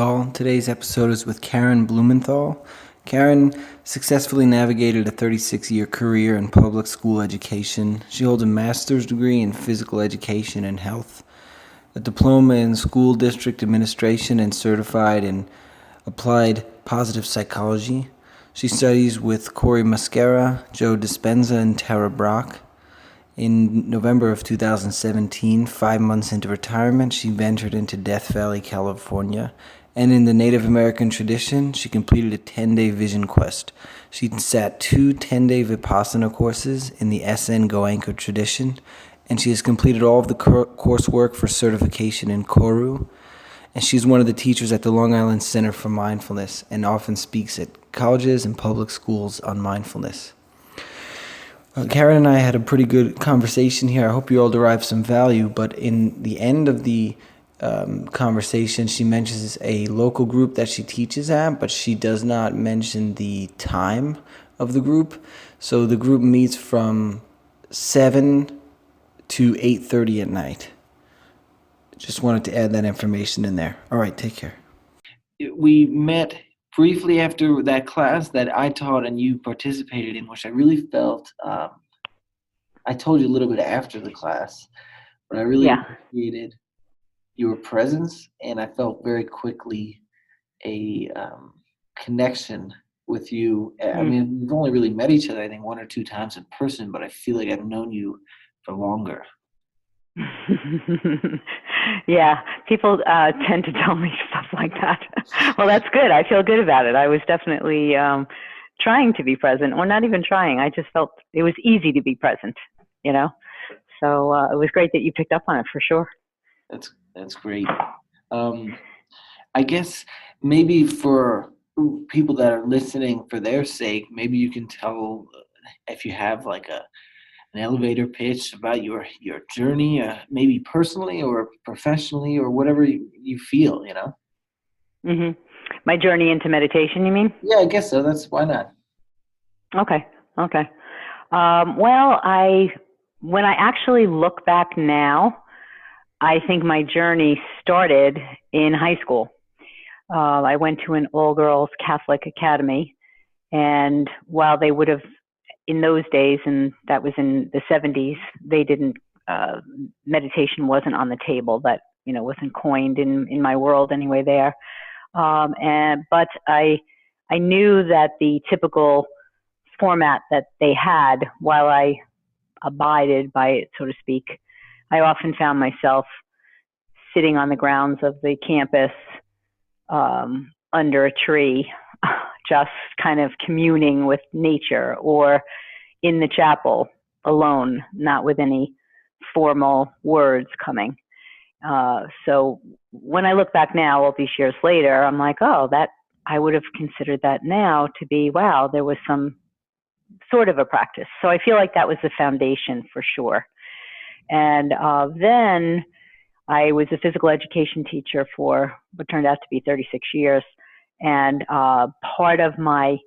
all. Today's episode is with Karen Blumenthal. Karen successfully navigated a 36-year career in public school education. She holds a master's degree in physical education and health, a diploma in school district administration, and certified in applied positive psychology. She studies with Corey Mascara, Joe Dispenza, and Tara Brock. In November of 2017, 5 months into retirement, she ventured into Death Valley, California, and in the Native American tradition, she completed a 10-day vision quest. She sat 2 10-day Vipassana courses in the SN Goenka tradition, and she has completed all of the coursework for certification in Koru. And she's one of the teachers at the Long Island Center for Mindfulness and often speaks at colleges and public schools on mindfulness. Karen and I had a pretty good conversation here. I hope you all derive some value, but in the end of the conversation, she mentions a local group that she teaches at, but she does not mention the time of the group. So the group meets from 7 to 8:30 at night. Just wanted to add that information in there. All right, take care. We met briefly after that class that I taught and you participated in, which I really felt, I told you a little bit after the class, but I really appreciated your presence, and I felt very quickly a connection with you. I mean, we've only really met each other, I think, 1 or 2 times in person, but I feel like I've known you for longer. Yeah, people tend to tell me stuff like that. Well, that's good. I feel good about it. I was definitely trying to be present, or not even trying. I just felt it was easy to be present, you know? So it was great that you picked up on it for sure. That's great. I guess maybe for people that are listening, for their sake, maybe you can tell if you have like an elevator pitch about your journey, maybe personally or professionally or whatever you feel, you know? Mm-hmm. My journey into meditation, you mean? Yeah, I guess so. Why not? Okay. Well, when I actually look back now, I think my journey started in high school. I went to an all-girls Catholic academy, and while they would have, in those days, and that was in the 70s, they didn't, meditation wasn't on the table. That, wasn't coined in my world anyway there. But I knew that the typical format that they had, while I abided by it, so to speak, I often found myself sitting on the grounds of the campus, under a tree, just kind of communing with nature, or in the chapel alone, not with any formal words coming. So when I look back now, all these years later, I'm like, oh, that I would have considered that now to be, wow, there was some sort of a practice. So I feel like that was the foundation for sure. And then I was a physical education teacher for what turned out to be 36 years. And part of my,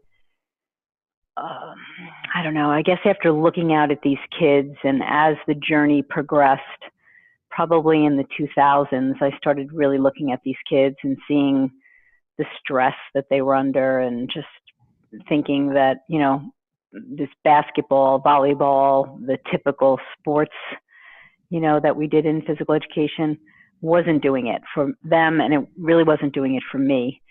I don't know, I guess after looking out at these kids and as the journey progressed, probably in the 2000s, I started really looking at these kids and seeing the stress that they were under, and just thinking that, this basketball, volleyball, the typical sports, that we did in physical education wasn't doing it for them, and it really wasn't doing it for me.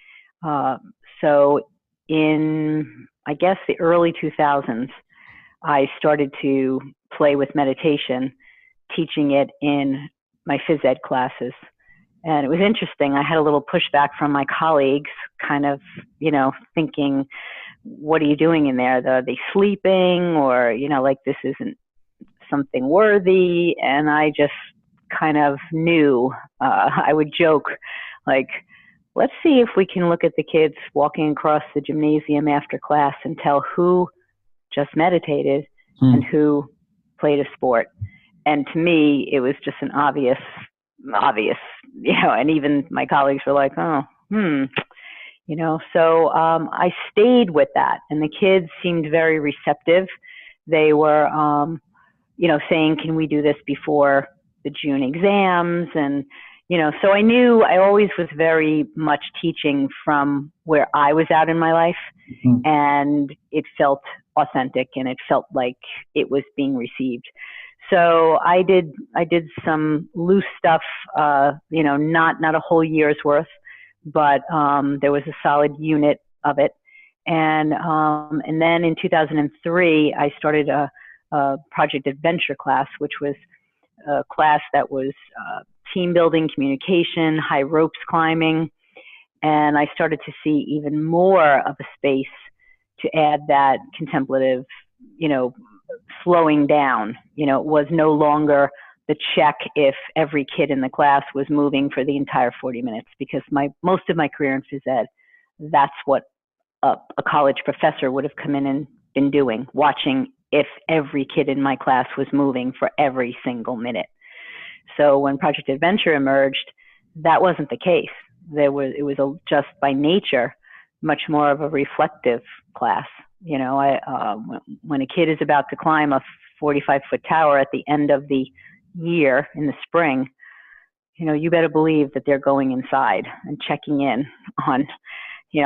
So in, I guess, the early 2000s, I started to play with meditation, teaching it in my phys ed classes. And it was interesting. I had a little pushback from my colleagues, kind of, thinking, what are you doing in there? Are they sleeping? Or, like, this isn't something worthy. And I just kind of knew, I would joke, like, let's see if we can look at the kids walking across the gymnasium after class and tell who just meditated and who played a sport. And to me, it was just an obvious, and even my colleagues were like, so I stayed with that, and the kids seemed very receptive. They were, saying, can we do this before the June exams? And, So I knew I always was very much teaching from where I was at in my life, Mhm. and it felt authentic and it felt like it was being received. So I did some loose stuff, not a whole year's worth, but there was a solid unit of it. And then in 2003, I started a project adventure class, which was a class that was team building, communication, high ropes climbing, and I started to see even more of a space to add that contemplative, you know, slowing down. It was no longer the check if every kid in the class was moving for the entire 40 minutes, because most of my career in phys ed, that's what a college professor would have come in and been doing, watching if every kid in my class was moving for every single minute. So when Project Adventure emerged, that wasn't the case. It was just by nature much more of a reflective class. When a kid is about to climb a 45-foot tower at the end of the year in the spring, you better believe that they're going inside and checking in on,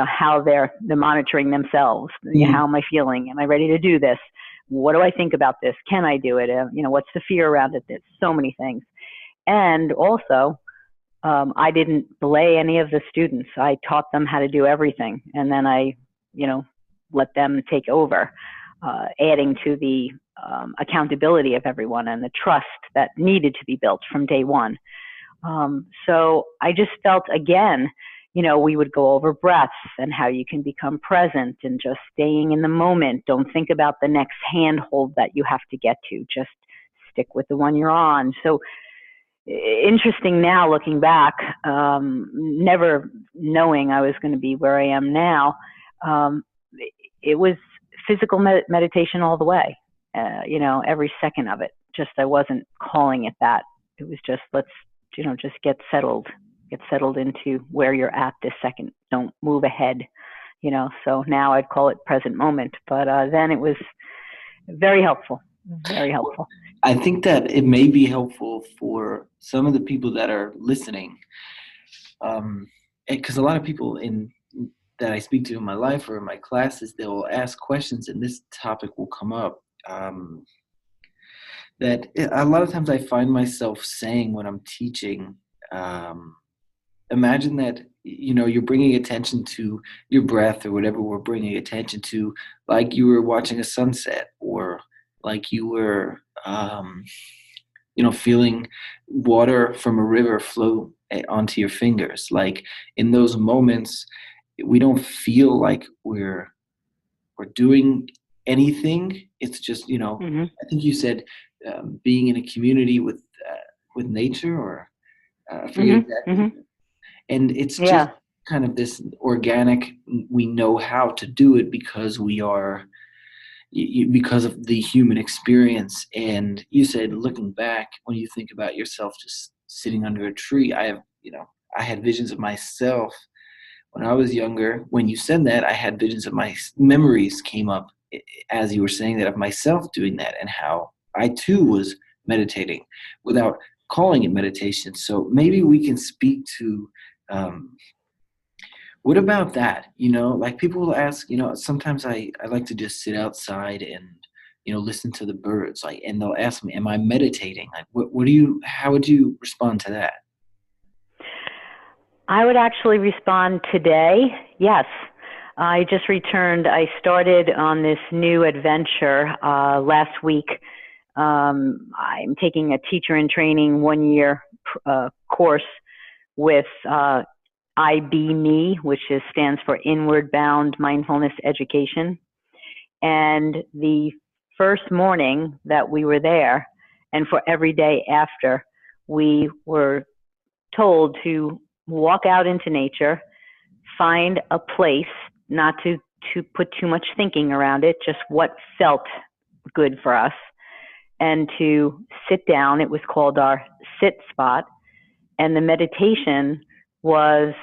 how they're monitoring themselves. How am I feeling? Am I ready to do this? What do I think about this? Can I do it? What's the fear around it? There's so many things. And also, I didn't belay any of the students. I taught them how to do everything. And then I, let them take over, adding to the accountability of everyone and the trust that needed to be built from day one. So I just felt, again, we would go over breaths and how you can become present and just staying in the moment. Don't think about the next handhold that you have to get to. Just stick with the one you're on. So interesting now looking back, never knowing I was going to be where I am now. It was physical meditation all the way, every second of it. Just I wasn't calling it that. It was just, let's, just get settled into where you're at this second. Don't move ahead, so now I'd call it present moment. But then it was very helpful, very helpful. I think that it may be helpful for some of the people that are listening, because a lot of people that I speak to in my life or in my classes, they will ask questions, and this topic will come up. That a lot of times I find myself saying when I'm teaching, imagine that you're bringing attention to your breath or whatever we're bringing attention to, like you were watching a sunset, or like you were feeling water from a river flow onto your fingers. Like in those moments, we don't feel like we're doing anything. It's just Mm-hmm. I think you said being in a community with nature, or I forget Mm-hmm. exactly. Mm-hmm. And it's just Yeah. kind of this organic. We know how to do it because we are because of the human experience. And you said, looking back, when you think about yourself just sitting under a tree, I had visions of myself when I was younger. When you said that, I had visions of my memories came up as you were saying that, of myself doing that, and how I too was meditating without calling it meditation. So maybe we can speak to what about that? Like people will ask, sometimes I like to just sit outside and, listen to the birds, like, and they'll ask me, am I meditating? Like, how would you respond to that? I would actually respond today, yes. I just returned. I started on this new adventure last week. I'm taking a teacher in training 1-year course with IB-ME, which stands for Inward Bound Mindfulness Education. And the first morning that we were there, and for every day after, we were told to walk out into nature, find a place, not to put too much thinking around it, just what felt good for us, and to sit down. It was called our sit spot. And the meditation was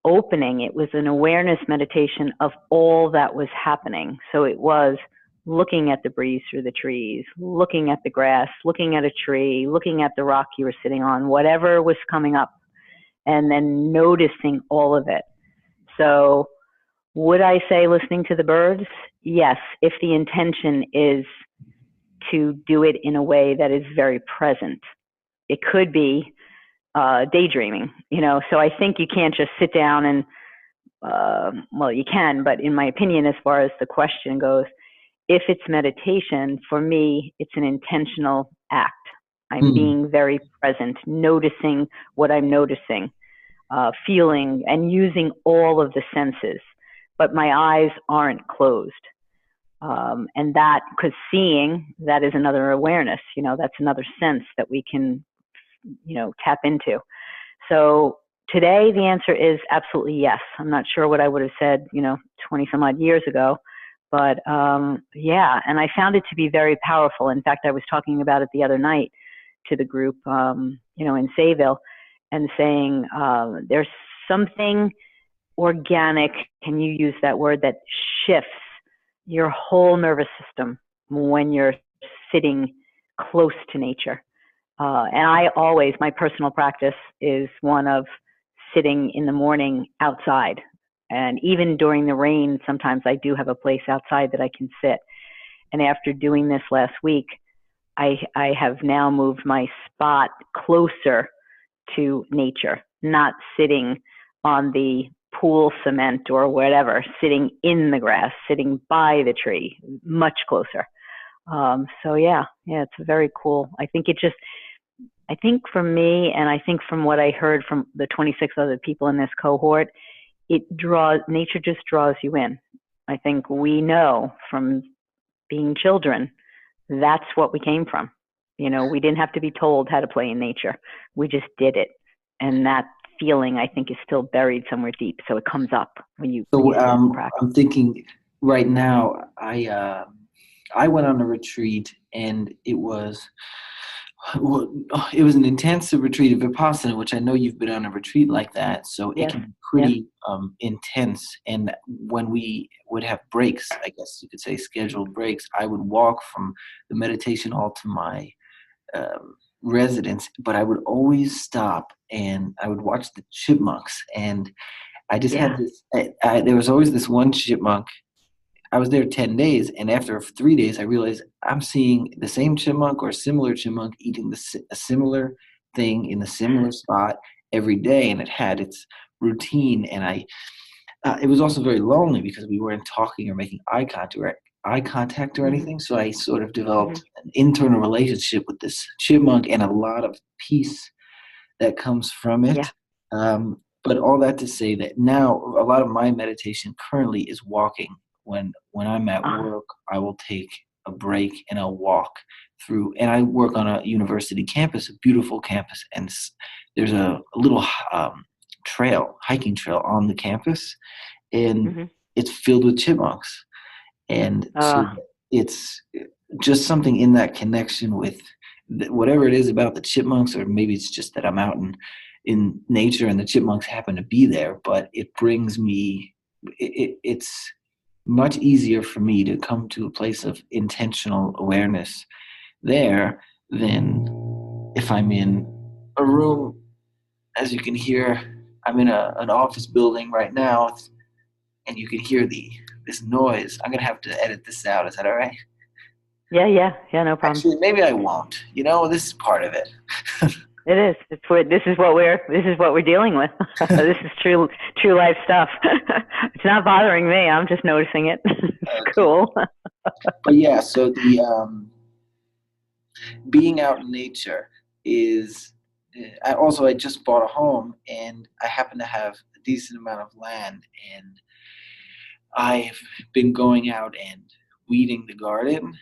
opening. It was an awareness meditation of all that was happening. So it was looking at the breeze through the trees, looking at the grass, looking at a tree, looking at the rock you were sitting on, whatever was coming up and then noticing all of it. So would I say listening to the birds? Yes, if the intention is to do it in a way that is very present. It could be daydreaming, so I think you can't just sit down and, well, you can, but in my opinion, as far as the question goes, if it's meditation, for me, it's an intentional act. I'm Hmm. being very present, noticing what I'm noticing, feeling, and using all of the senses. But my eyes aren't closed. And that, because seeing, that is another awareness, that's another sense that we can, tap into. So today, the answer is absolutely yes. I'm not sure what I would have said, 20 some odd years ago, but yeah, and I found it to be very powerful. In fact, I was talking about it the other night to the group, in Sayville, and saying there's something organic, can you use that word, that shifts your whole nervous system when you're sitting close to nature. And I always, my personal practice is one of sitting in the morning outside. And even during the rain, sometimes I do have a place outside that I can sit. And after doing this last week, I have now moved my spot closer to nature, not sitting on the pool cement or whatever, sitting in the grass, sitting by the tree, much closer. So yeah, it's very cool. I think for me, and I think from what I heard from the 26 other people in this cohort, nature just draws you in. I think we know from being children, that's what we came from. We didn't have to be told how to play in nature. We just did it. And that feeling, I think, is still buried somewhere deep. So it comes up when you So sit and practice. I'm thinking right now. I went on a retreat, and well, it was an intensive retreat of Vipassana, which I know you've been on a retreat like that. So it Yes. can be Yes. pretty intense. And when we would have breaks, I guess you could say scheduled breaks, I would walk from the meditation hall to my residence, but I would always stop and I would watch the chipmunks. And I just had Yeah. this. There was always this one chipmunk. I was there 10 days, and after 3 days, I realized I'm seeing the same chipmunk or a similar chipmunk eating a similar thing in a similar spot every day, and it had its routine. And it was also very lonely because we weren't talking or making eye contact or Mm-hmm. anything. So I sort of Mm-hmm. developed an internal relationship with this chipmunk and a lot of peace that comes from Yeah. it. But all that to say that now a lot of my meditation currently is walking. When I'm at Uh, work, I will take a break and I'll walk through. And I work on a university campus, a beautiful campus, and there's a little hiking trail on the campus, and mm-hmm. it's filled with chipmunks. And so uh, it's just something in that connection with whatever it is about the chipmunks, or maybe it's just that I'm out in nature and the chipmunks happen to be there, but it brings me, it's much easier for me to come to a place of intentional awareness there than if I'm in a room. As you can hear, I'm in an office building right now, and you can hear this noise. I'm gonna have to edit this out. Is that all right? yeah, no problem. Actually, maybe I won't. This is part of it. It is. This is what we're dealing with. This is true life stuff. It's not bothering me. I'm just noticing it. It's Okay. cool. But yeah, so the being out in nature is. I just bought a home, and I happen to have a decent amount of land, and I've been going out and weeding the garden,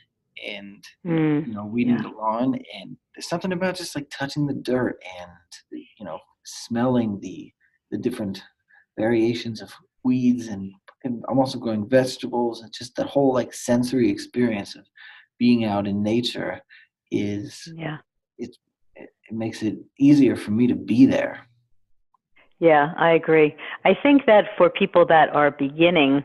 and weeding Yeah. the lawn, and there's something about just like touching the dirt and smelling the different variations of weeds, and I'm also growing vegetables, and just that whole like sensory experience of being out in nature is Yeah. it makes it easier for me to be there. Yeah, I agree. I think that for people that are beginning,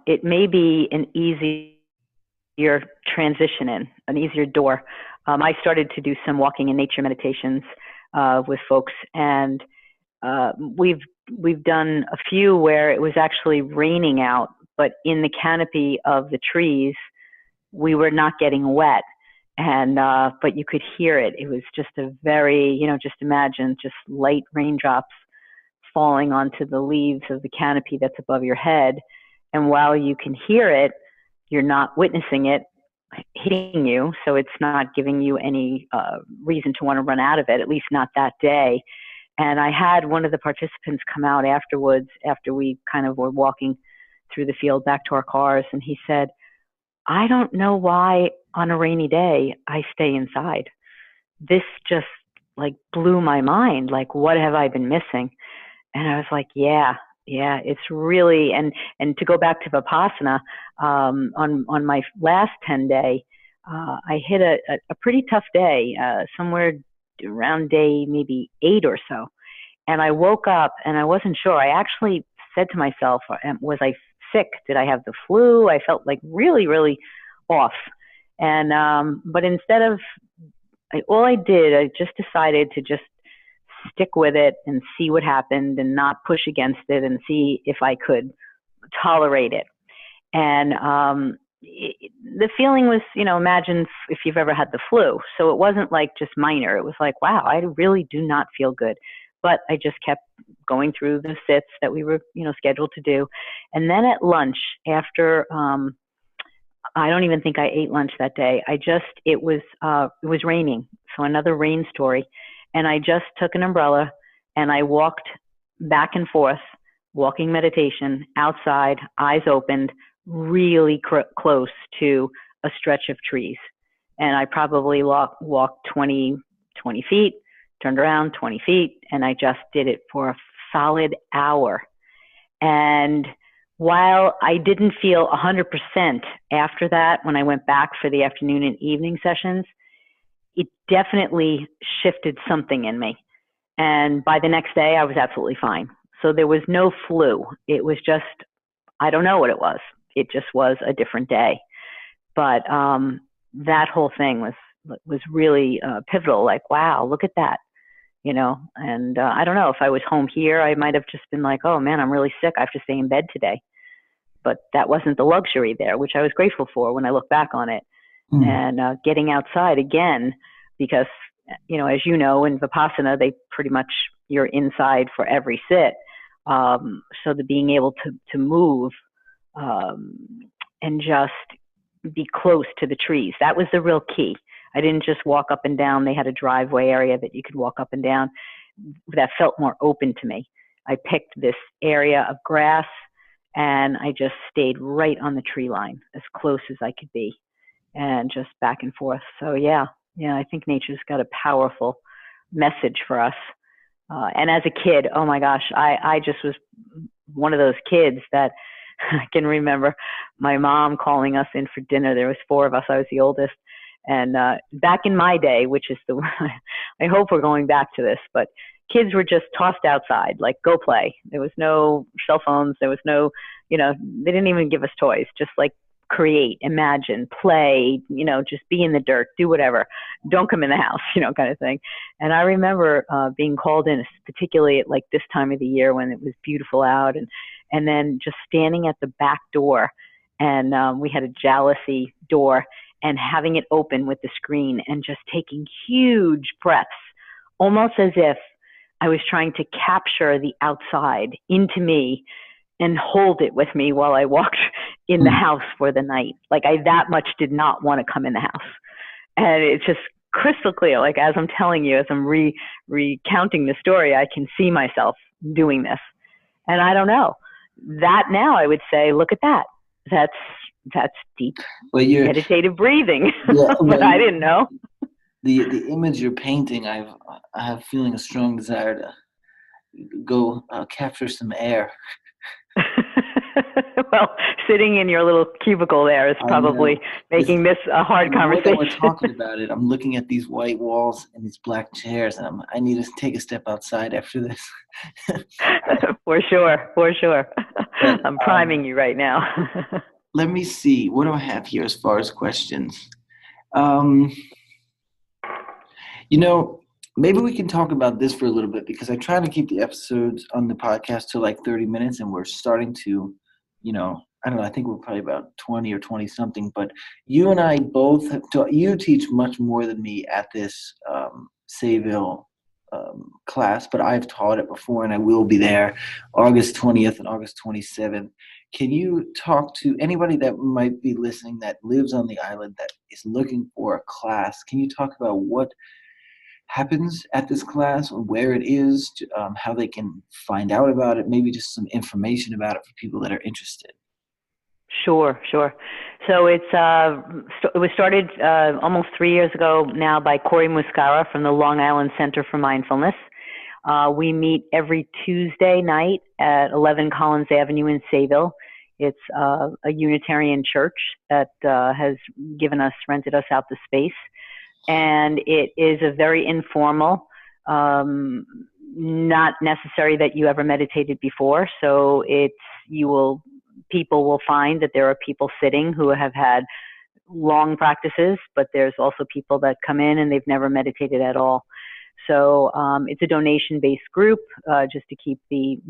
it may be an easier transition an easier door. I started to do some walking and nature meditations with folks, and we've done a few where it was actually raining out, but in the canopy of the trees, we were not getting wet. And but you could hear it. It was just a very, just imagine just light raindrops falling onto the leaves of the canopy that's above your head. And while you can hear it, you're not witnessing it hitting you. So it's not giving you any reason to want to run out of it, at least not that day. And I had one of the participants come out afterwards, after we kind of were walking through the field back to our cars. And he said, I don't know why on a rainy day I stay inside. This just like blew my mind. Like, what have I been missing? And I was like, yeah, it's really, and to go back to Vipassana, on my last 10-day, I hit a pretty tough day, somewhere around day maybe 8 or so. And I woke up and I wasn't sure. I actually said to myself, was I sick? Did I have the flu? I felt like really, really off. And, but instead of, all I did, I just decided to just stick with it and see what happened and not push against it and see if I could tolerate it. And the feeling was, imagine if you've ever had the flu. So it wasn't like just minor. It was like, wow, I really do not feel good. But I just kept going through the sits that we were, scheduled to do. And then at lunch, after, I don't even think I ate lunch that day. It was raining. So another rain story. And I just took an umbrella and I walked back and forth, walking meditation outside, eyes opened, really close to a stretch of trees. And I probably walked 20 feet, turned around 20 feet, and I just did it for a solid hour. And while I didn't feel 100% after that, when I went back for the afternoon and evening sessions, it definitely shifted something in me. And by the next day, I was absolutely fine. So there was no flu. It was just, I don't know what it was. It just was a different day. But that whole thing was really pivotal. Like, wow, look at that, And I don't know, if I was home here, I might have just been like, oh man, I'm really sick. I have to stay in bed today. But that wasn't the luxury there, which I was grateful for when I look back on it. And getting outside again, because, as you know, in Vipassana, they pretty much, you're inside for every sit. So the being able to move and just be close to the trees, that was the real key. I didn't just walk up and down. They had a driveway area that you could walk up and down that felt more open to me. I picked this area of grass and I just stayed right on the tree line, as close as I could be, and just back and forth. So yeah, I think nature's got a powerful message for us. And as a kid, oh my gosh, I just was one of those kids that I can remember my mom calling us in for dinner. There was 4 of us. I was the oldest. And back in my day, which is I hope we're going back to this, but kids were just tossed outside, like, go play. There was no cell phones. There was no, they didn't even give us toys, just like create, imagine, play, just be in the dirt, do whatever. Don't come in the house, kind of thing. And I remember being called in, particularly at like this time of the year when it was beautiful out, and then just standing at the back door, and we had a jalousie door, and having it open with the screen and just taking huge breaths, almost as if I was trying to capture the outside into me and hold it with me while I walked in the house for the night. Like, I that much did not want to come in the house. And it's just crystal clear. Like, as I'm telling you, as I'm recounting the story, I can see myself doing this. And I don't know. That now I would say, look at that. That's deep meditative breathing. Yeah, but I didn't know. The image you're painting, I have feeling a strong desire to go capture some air. Well, sitting in your little cubicle there is probably making this a hard conversation. We're talking about it. I'm looking at these white walls and these black chairs, and I need to take a step outside after this. For sure. But, I'm priming you right now. Let me see. What do I have here as far as questions? Maybe we can talk about this for a little bit because I try to keep the episodes on the podcast to like 30 minutes and we're starting to, I don't know, I think we're probably about 20 or 20 something, but you and I both have you teach much more than me at this Sayville class, but I've taught it before and I will be there August 20th and August 27th. Can you talk to anybody that might be listening that lives on the island that is looking for a class? Can you talk about what happens at this class, where it is, how they can find out about it, maybe just some information about it for people that are interested? Sure, sure. So it was started almost 3 years ago now by Corey Muscara from the Long Island Center for Mindfulness. We meet every Tuesday night at 11 Collins Avenue in Sayville. It's a Unitarian church that has rented us out the space. And it is a very informal, not necessary that you ever meditated before. So people will find that there are people sitting who have had long practices, but there's also people that come in and they've never meditated at all. So it's a donation-based group, just to keep the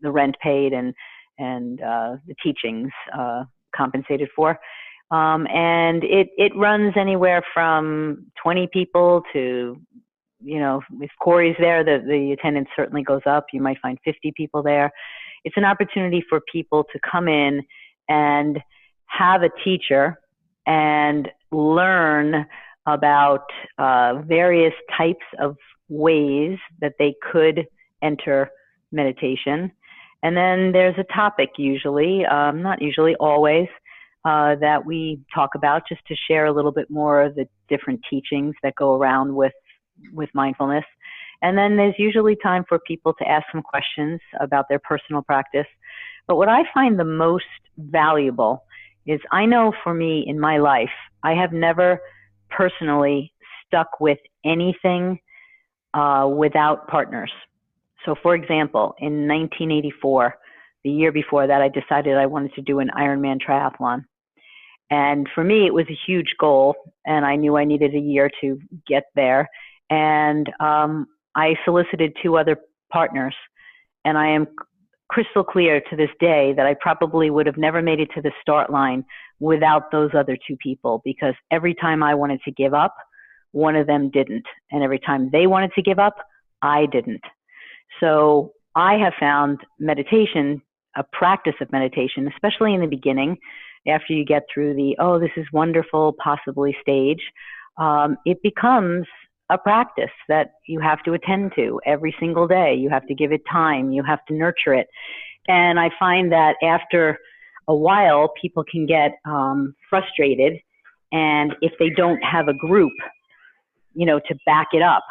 rent paid and the teachings compensated for. And it runs anywhere from 20 people to, if Corey's there, the attendance certainly goes up. You might find 50 people there. It's an opportunity for people to come in and have a teacher and learn about various types of ways that they could enter meditation. And then there's a topic usually, not usually, always, that we talk about just to share a little bit more of the different teachings that go around with mindfulness. And then there's usually time for people to ask some questions about their personal practice. But what I find the most valuable is, I know for me in my life, I have never personally stuck with anything without partners. So for example, in 1984, the year before that, I decided I wanted to do an Ironman triathlon. And for me, it was a huge goal, and I knew I needed a year to get there. And I solicited 2 other partners, and I am crystal clear to this day that I probably would have never made it to the start line without those other 2 people, because every time I wanted to give up, one of them didn't. And every time they wanted to give up, I didn't. So I have found meditation, a practice of meditation, especially in the beginning, after you get through the, oh, this is wonderful, possibly stage, it becomes a practice that you have to attend to every single day. You have to give it time. You have to nurture it. And I find that after a while, people can get frustrated. And if they don't have a group, to back it up,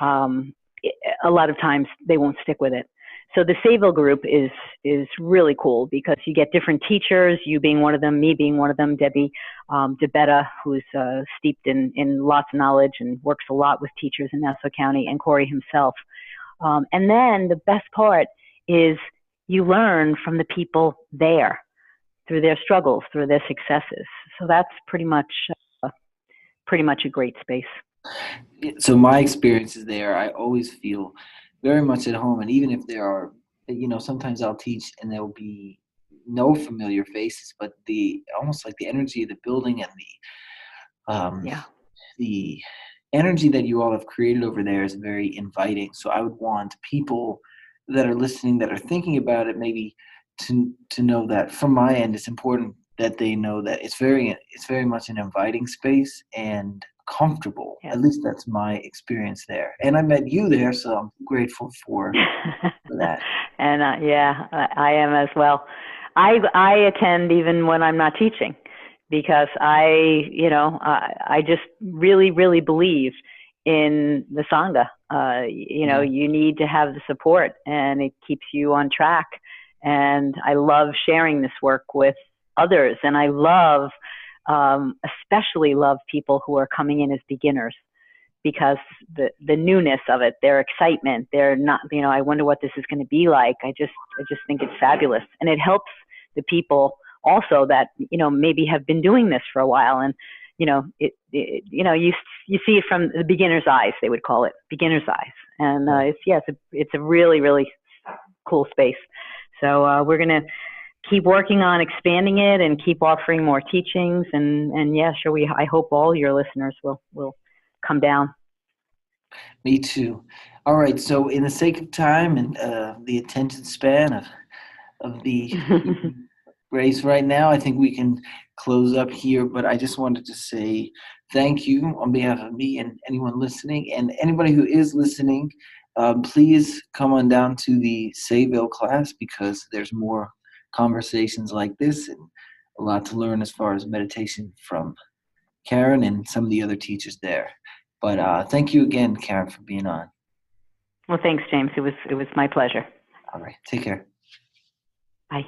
a lot of times they won't stick with it. So the Sayville group is really cool because you get different teachers, you being one of them, me being one of them, Debbie DeBetta, who's steeped in lots of knowledge and works a lot with teachers in Nassau County, and Corey himself. And then the best part is you learn from the people there through their struggles, through their successes. So that's pretty much a great space. So my experiences there, I always feel very much at home. And even if there are, sometimes I'll teach and there will be no familiar faces, but almost like the energy of the building and the energy that you all have created over there is very inviting. So I would want people that are listening, that are thinking about it, maybe to know that from my end, it's important that they know that it's very much an inviting space and comfortable. Yeah. At least that's my experience there. And I met you there, so I'm grateful for that. And I am as well. I attend even when I'm not teaching, because I just really, really believe in the Sangha. You need to have the support, and it keeps you on track. And I love sharing this work with others, and I especially love people who are coming in as beginners, because the newness of it, their excitement, they're not, I wonder what this is going to be like. I just think it's fabulous. And it helps the people also that, maybe have been doing this for a while and you see it from the beginner's eyes, they would call it beginner's eyes. And it's a really, really cool space. So we're going to keep working on expanding it and keep offering more teachings. And yeah, sure. I hope all your listeners will come down. Me too. All right. So, in the sake of time and the attention span of the race right now, I think we can close up here. But I just wanted to say thank you on behalf of me and anyone listening, and anybody who is listening. Please come on down to the Sayville class because there's more conversations like this and a lot to learn as far as meditation from Karen and some of the other teachers there. But thank you again, Karen, for being on. Well, thanks, James. It was my pleasure. All right. Take care. Bye.